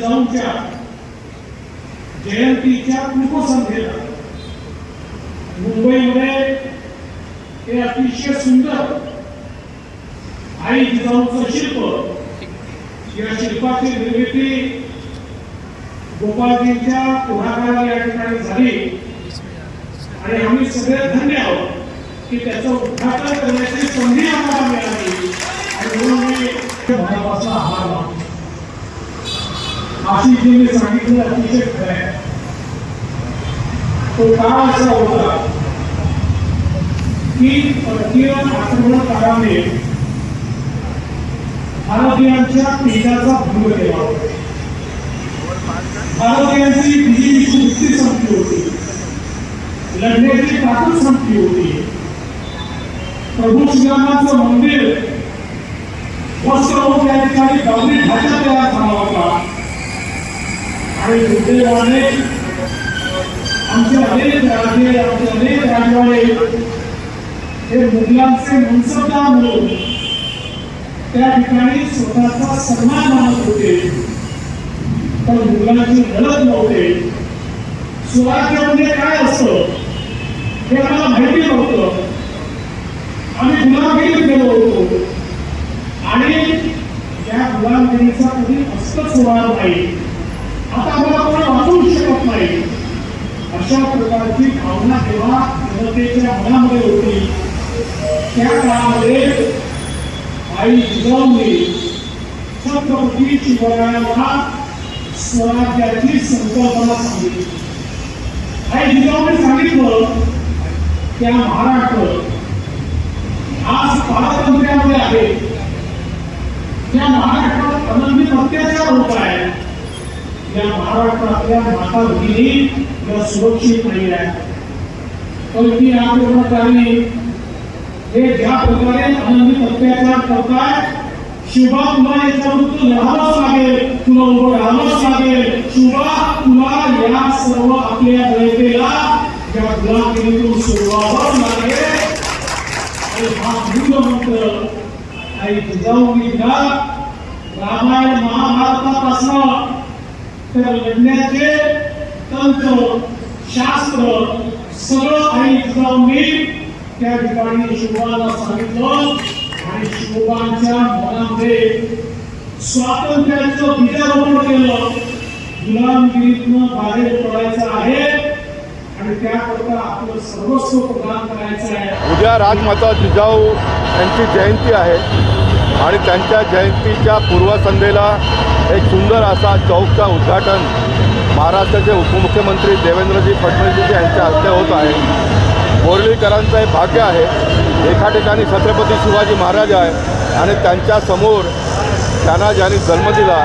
जिजाऊंच्या जयंतीच्या पूर्वसंध्येला मुंबईमध्ये हे अतिशय सुंदर आई जिजाऊचं शिल्प, या शिल्पाची निर्मिती गोपालजींच्या पुढाकाराने या ठिकाणी झाली आणि आम्ही सगळे धन्य आहोत की त्याचं उद्घाटन करण्याची संधी आम्हाला मिळाली आणि म्हणून मी मनापासून आभार मानतो. आशिषजींनी सांगितलं अतिशय खरं आहे. तो काळ असा होता की परकीय आक्रमणकाराने भारतीयांच्या तेजाचा भंग केला होता. भारतीयांची विश्ववृत्ती संपली होती, लढण्याची ताकद संपली होती. प्रभू श्रीरामांचं मंदिर वस्त्र होऊन त्या ठिकाणी गावठी ढाचा तयार झाला होता आणि दुर्दैवाने आमचे अनेक राजे, आमचे अनेक राजवाडे हे मुघलांचे मनसबदार म्हणून त्या ठिकाणी स्वतःचा सन्मान मानत होते, पण मुघलांची लढत नव्हते. स्वराज्य म्हणजे काय असतं हे आम्हाला माहिती नव्हतं. आम्ही गुलामगिरीत गेलो होतो आणि या गुलामगिरीचा कधी अस्तित्वच होणार नाही, आता आम्हाला कोणी वाचवू शकत नाही, अशा प्रकारची भावना तेव्हा जनतेच्या मनामध्ये होती. त्या काळामध्ये आई जिजाऊंनी छत्रपती शिवरायांना स्वराज्याची संकल्पना सांगितली. आई जिजाऊंनी सांगितलं त्या महाराष्ट्र आज पारतंत्र्यामध्ये आहे, त्या महाराष्ट्रात अनन्वित अत्याचार होत आहे, या महाराष्ट्रातल्या माता भगिनी या सुरक्षित नाही आहे. पण ती आक्रमणकारी हे ज्या प्रकारे अनन्वित अत्याचार करताय, शिवबा तुला याच्यावर लढावंच लागेल, तुला उभं राहावंच लागेल. शिवबा तुला या सर्व आपल्या जनतेला या गुलामगिरीतून सोडवावंच लागेल. आणि हा मूलमंत्र आई जिजाऊंनी दिला. रामायण महाभारतापासून तर लढण्याचे तंत्र शास्त्र सगळं आई जिजाऊंनी त्या ठिकाणी शिवबाला सांगितलं आणि शिवबांच्या मनामध्ये स्वातंत्र्याचं बीजारोपण केलं. गुलामगिरीतनं बाहेर पडायचं आहे आणि त्याकरता आपलं सर्वस्व प्रदान करायचं आहे. उद्या राजमाता जिजाऊ यांची जयंती आहे आणि त्यांच्या जयंतीच्या पूर्वसंध्येला एक सुंदर असा चौकचं उद्घाटन महाराष्ट्राचे उपमुख्यमंत्री देवेंद्रजी फडणवीस यांच्या हस्ते होत आहे. बोर्लीकरांचं हे भाग्य आहे, एका ठिकाणी छत्रपती शिवाजी महाराज आहे आणि त्यांच्या समोर त्यांना ज्यांनी जन्म दिला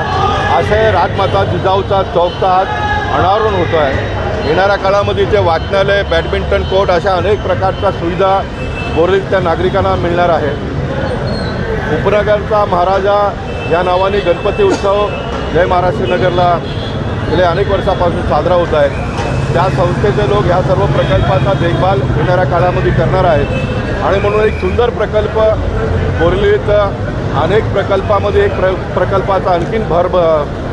असे राजमाता जिजाऊचा चौकचा आज अनावरण होतो आहे. येणाऱ्या काळामध्ये इथे वाचनालय, बॅडमिंटन कोर्ट अशा अनेक प्रकारच्या सुविधा बोर्लीच्या नागरिकांना मिळणार आहे. उपनगरचा महाराजा या नावाने गणपती उत्सव जय महाराष्ट्रनगरला गेल्या अनेक वर्षापासून साजरा होत आहे. त्या संस्थेचे लोक ह्या सर्व प्रकल्पाचा देखभाल येणाऱ्या काळामध्ये करणार आहेत आणि म्हणून एक सुंदर प्रकल्प बोर्लीत अनेक प्रकल्पामध्ये एक प्रकल्पाचा आणखीन भर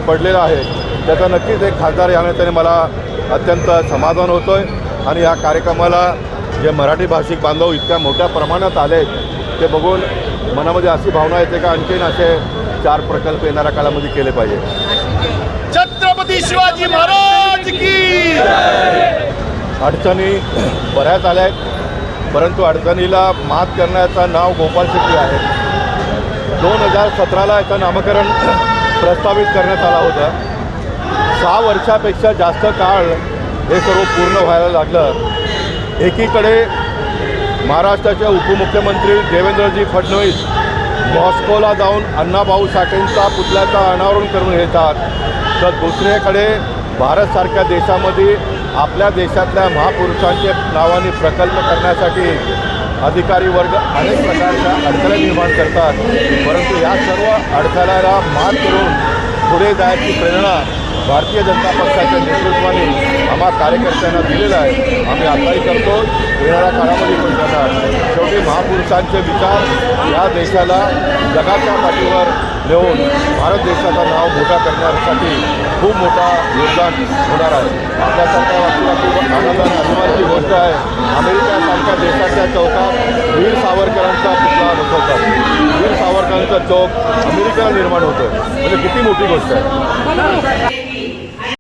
पडलेला आहे. त्याचा नक्कीच एक खासदार या नात्याने मला अत्यंत समाधान होतो आहे आणि या कार्यक्रमाला जे मराठी भाषिक बांधव इतक्या मोठ्या प्रमाणात आले आहेत ते बघून मनामध्ये अशी भावना येते का आणखीन असे 4 प्रकल्प येणाऱ्या काळामध्ये केले पाहिजे. छत्रपती शिवाजी महाराज की. अडचणी बऱ्याच आल्या आहेत, परंतु अडचणीला मात करण्याचं नाव गोपाल शेट्टी आहे. 2017ला याचं नामकरण प्रस्तावित करण्यात आला होता. 6 वर्षापेक्षा जास्त काळ हे सर्व पूर्ण व्हायला लागलं. एकीकडे महाराष्ट्राचे उपमुख्यमंत्री देवेंद्रजी फडणवीस मॉस्कोला जाऊन अण्णाभाऊ साठेंचा पुतळ्याचं अनावरण करून येतात, तर दुसरीकडे भारतसारख्या देशामध्ये आपल्या देशातल्या महापुरुषांच्या नावाने प्रकल्प करण्यासाठी अधिकारी वर्ग अनेक प्रकारच्या अडथळे निर्माण करतात. परंतु या सर्व अडथळ्याला मात करून पुढे जायची प्रेरणा भारतीय जनता पक्षाच्या नेतृत्वाने आम्हा कार्यकर्त्यांना दिलेलं आहे. आम्ही आताही करतो, येणाऱ्या काळामध्ये पण करणार. शेवटी महापुरुषांचे विचार या देशाला जगाच्या पाठीवर नेऊन भारत देशाचं नाव मोठा करण्यासाठी खूप मोठा योगदान होणार आहे. आपल्यासारख्या व्यक्तीला खूप आनंद आणि अभिमानाची गोष्ट आहे. अमेरिकेसारख्या देशाच्या चौकात वीर सावरकरांचा पुतळा बसवतात. वीर सावरकरांचं चौक अमेरिकेला निर्माण होतं, म्हणजे किती मोठी गोष्ट आहे.